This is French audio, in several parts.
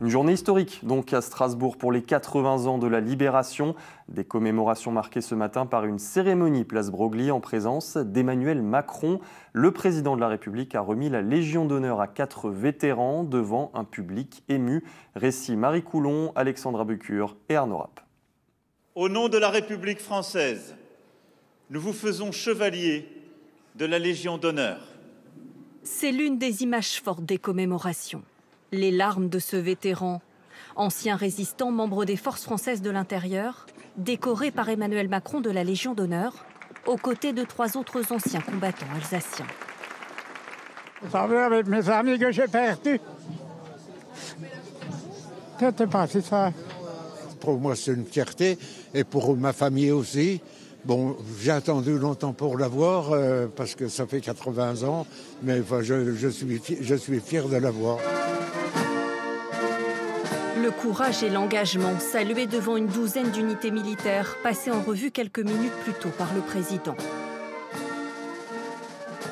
Une journée historique donc à Strasbourg pour les 80 ans de la Libération. Des commémorations marquées ce matin par une cérémonie place Broglie en présence d'Emmanuel Macron. Le président de la République a remis la Légion d'honneur à 4 vétérans devant un public ému. Récit Marie Coulon, Alexandra Bucure et Arnaud Rapp. Au nom de la République française, nous vous faisons chevalier de la Légion d'honneur. C'est l'une des images fortes des commémorations. Les larmes de ce vétéran, ancien résistant, membre des forces françaises de l'intérieur, décoré par Emmanuel Macron de la Légion d'honneur, aux côtés de 3 autres anciens combattants alsaciens. Ça va avec mes amis que j'ai perdus. C'était pas si ça. Pour moi, c'est une fierté, et pour ma famille aussi. Bon, j'ai attendu longtemps pour l'avoir, parce que ça fait 80 ans, mais enfin, je suis fier de l'avoir. Le courage et l'engagement salués devant une douzaine d'unités militaires passées en revue quelques minutes plus tôt par le président.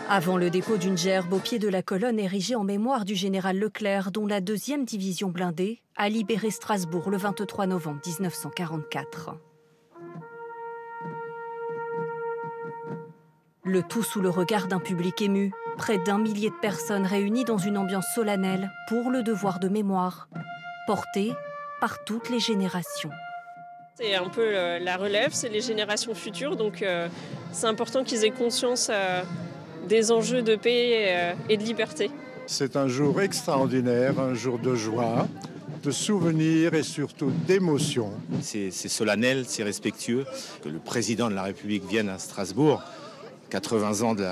Avant le dépôt d'une gerbe au pied de la colonne érigée en mémoire du général Leclerc, dont la 2e division blindée a libéré Strasbourg le 23 novembre 1944. Le tout sous le regard d'un public ému, près d'1 millier de personnes réunies dans une ambiance solennelle pour le devoir de mémoire, porté par toutes les générations. C'est un peu la relève, c'est les générations futures, donc c'est important qu'ils aient conscience des enjeux de paix et de liberté. C'est un jour extraordinaire, un jour de joie, de souvenirs et surtout d'émotion. C'est solennel, c'est respectueux que le président de la République vienne à Strasbourg. 80 ans de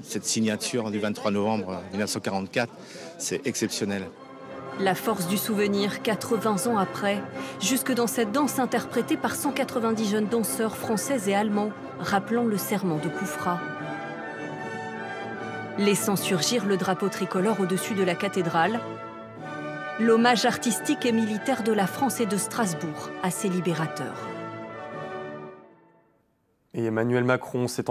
cette signature du 23 novembre 1944, c'est exceptionnel. La force du souvenir, 80 ans après, jusque dans cette danse interprétée par 190 jeunes danseurs français et allemands, rappelant le serment de Koufra. Laissant surgir le drapeau tricolore au-dessus de la cathédrale, l'hommage artistique et militaire de la France et de Strasbourg à ses libérateurs. Et Emmanuel Macron s'est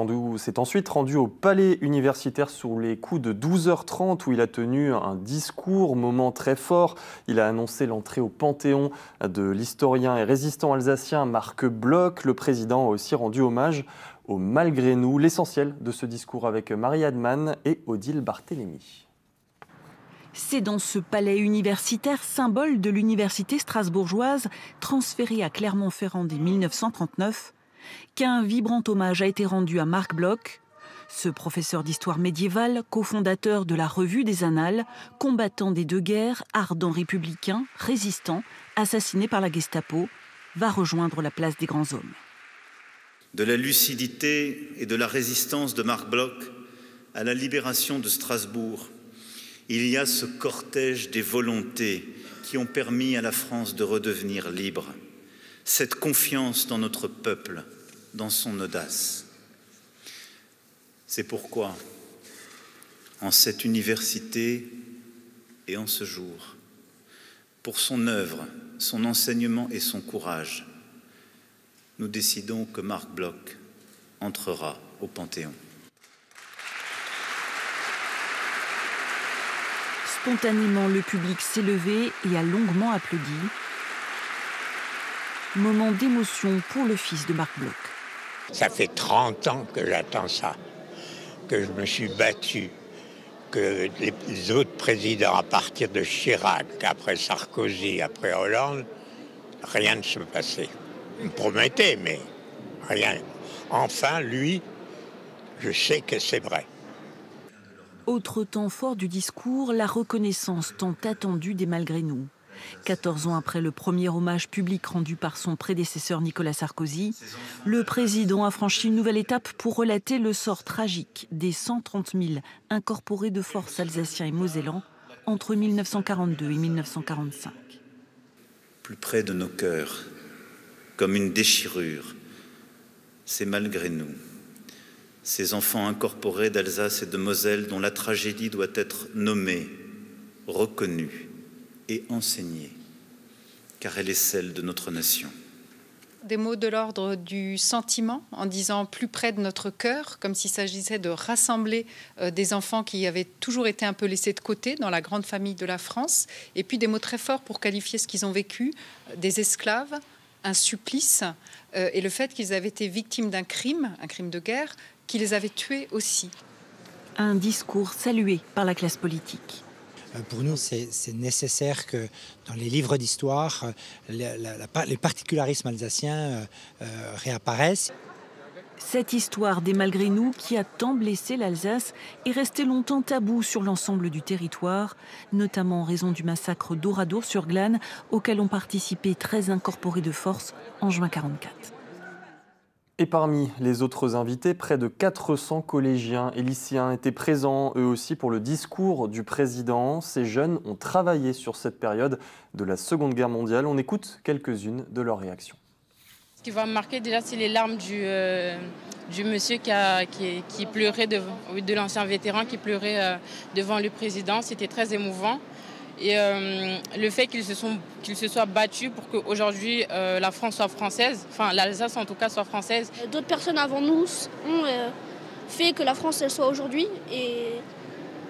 ensuite rendu au palais universitaire sur les coups de 12h30 où il a tenu un discours, moment très fort. Il a annoncé l'entrée au Panthéon de l'historien et résistant alsacien Marc Bloch. Le président a aussi rendu hommage au Malgré nous. L'essentiel de ce discours avec Marie Adman et Odile Barthélémy. C'est dans ce palais universitaire, symbole de l'université strasbourgeoise, transféré à Clermont-Ferrand dès 1939, qu'un vibrant hommage a été rendu à Marc Bloch, ce professeur d'histoire médiévale, cofondateur de la Revue des Annales, combattant des 2 guerres, ardent républicain, résistant, assassiné par la Gestapo, va rejoindre la place des grands hommes. De la lucidité et de la résistance de Marc Bloch à la libération de Strasbourg, il y a ce cortège des volontés qui ont permis à la France de redevenir libre. Cette confiance dans notre peuple, dans son audace. C'est pourquoi, en cette université et en ce jour, pour son œuvre, son enseignement et son courage, nous décidons que Marc Bloch entrera au Panthéon. Spontanément, le public s'est levé et a longuement applaudi. Moment d'émotion pour le fils de Marc Bloch. Ça fait 30 ans que j'attends ça, que je me suis battu, que les autres présidents, à partir de Chirac, après Sarkozy, après Hollande, rien ne se passait. Il me promettait, mais rien. Enfin, lui, je sais que c'est vrai. Autre temps fort du discours, la reconnaissance tant attendue des Malgré nous. 14 ans après le premier hommage public rendu par son prédécesseur Nicolas Sarkozy, le président a franchi une nouvelle étape pour relater le sort tragique des 130 000 incorporés de force alsaciens et mosellans entre 1942 et 1945. Plus près de nos cœurs, comme une déchirure, c'est Malgré nous, ces enfants incorporés d'Alsace et de Moselle dont la tragédie doit être nommée, reconnue et enseignée, car elle est celle de notre nation. Des mots de l'ordre du sentiment, en disant plus près de notre cœur, comme s'il s'agissait de rassembler des enfants qui avaient toujours été un peu laissés de côté dans la grande famille de la France. Et puis des mots très forts pour qualifier ce qu'ils ont vécu, des esclaves, un supplice, et le fait qu'ils avaient été victimes d'un crime de guerre, qui les avait tués aussi. Un discours salué par la classe politique. Pour nous, c'est nécessaire que dans les livres d'histoire, les particularismes alsaciens réapparaissent. Cette histoire des malgré nous qui a tant blessé l'Alsace est restée longtemps taboue sur l'ensemble du territoire, notamment en raison du massacre d'Oradour-sur-Glane, auquel ont participé 13 incorporés de force en juin 1944. Et parmi les autres invités, près de 400 collégiens et lycéens étaient présents, eux aussi, pour le discours du président. Ces jeunes ont travaillé sur cette période de la Seconde Guerre mondiale. On écoute quelques-unes de leurs réactions. Ce qui va me marquer déjà, c'est les larmes du monsieur qui pleurait, de l'ancien vétéran qui pleurait devant le président. C'était très émouvant. Et le fait qu'ils se soient battus pour qu'aujourd'hui la France soit française, enfin l'Alsace en tout cas soit française. D'autres personnes avant nous ont fait que la France elle soit aujourd'hui et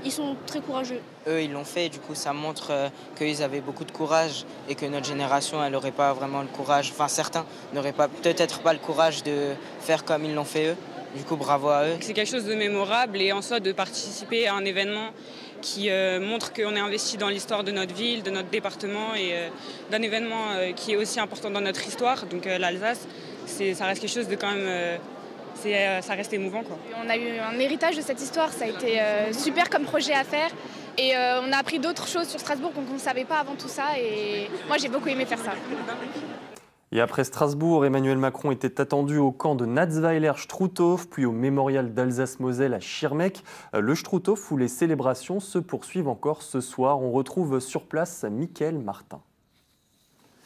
ils sont très courageux. Eux ils l'ont fait, du coup ça montre qu'ils avaient beaucoup de courage et que notre génération elle n'aurait pas vraiment le courage, enfin certains n'auraient peut-être pas le courage de faire comme ils l'ont fait eux. Du coup bravo à eux. C'est quelque chose de mémorable et en soi de participer à un événement qui montre qu'on est investi dans l'histoire de notre ville, de notre département et d'un événement qui est aussi important dans notre histoire. Donc l'Alsace, ça reste quelque chose de quand même... ça reste émouvant, quoi. On a eu un héritage de cette histoire, ça a été super comme projet à faire. Et on a appris d'autres choses sur Strasbourg qu'on ne savait pas avant tout ça. Et moi, j'ai beaucoup aimé faire ça. Et après Strasbourg, Emmanuel Macron était attendu au camp de Natzweiler-Struthof, puis au mémorial d'Alsace-Moselle à Schirmeck. Le Struthof, où les célébrations se poursuivent encore ce soir. On retrouve sur place Mickaël Martin.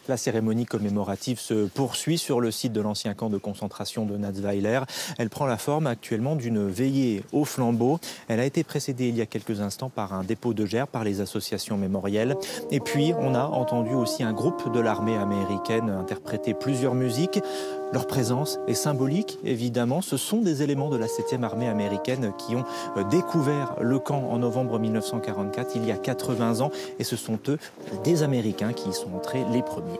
La cérémonie commémorative se poursuit sur le site de l'ancien camp de concentration de Natzweiler. Elle prend la forme actuellement d'une veillée au flambeau. Elle a été précédée il y a quelques instants par un dépôt de gerbes par les associations mémorielles. Et puis, on a entendu aussi un groupe de l'armée américaine interpréter plusieurs musiques. Leur présence est symbolique, évidemment. Ce sont des éléments de la 7e armée américaine qui ont découvert le camp en novembre 1944, il y a 80 ans. Et ce sont eux, des Américains, qui y sont entrés les premiers.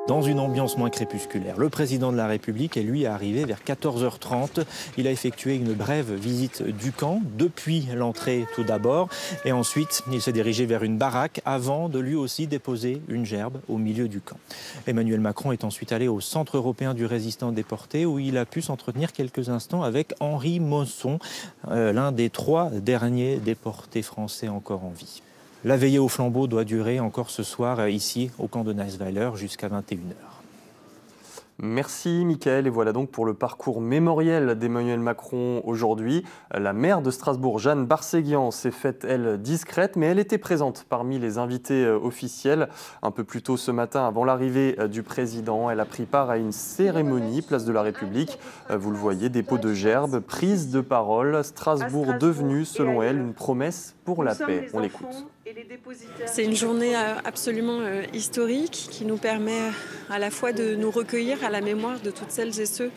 Dans une ambiance moins crépusculaire, le président de la République est lui arrivé vers 14h30. Il a effectué une brève visite du camp, depuis l'entrée tout d'abord. Et ensuite, il s'est dirigé vers une baraque avant de lui aussi déposer une gerbe au milieu du camp. Emmanuel Macron est ensuite allé au Centre européen du résistant déporté où il a pu s'entretenir quelques instants avec Henri Mosson, l'un des 3 derniers déportés français encore en vie. La veillée au flambeau doit durer encore ce soir ici au camp de Natzweiler jusqu'à 21h. Merci Mickaël, et voilà donc pour le parcours mémoriel d'Emmanuel Macron aujourd'hui. La maire de Strasbourg, Jeanne Barséguian, s'est faite, elle, discrète, mais elle était présente parmi les invités officiels. Un peu plus tôt ce matin, avant l'arrivée du président, elle a pris part à une cérémonie, place de la République. Vous le voyez, dépôt de gerbes, prise de parole. Strasbourg devenue, selon elle, une promesse pour la paix. On l'écoute. C'est une journée absolument historique qui nous permet à la fois de nous recueillir à la mémoire de toutes celles et ceux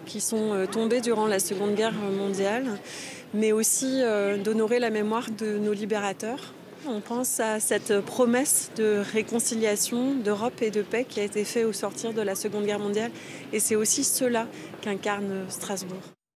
qui sont tombés durant la Seconde Guerre mondiale, mais aussi d'honorer la mémoire de nos libérateurs. On pense à cette promesse de réconciliation, d'Europe et de paix qui a été faite au sortir de la Seconde Guerre mondiale, et c'est aussi cela qu'incarne Strasbourg.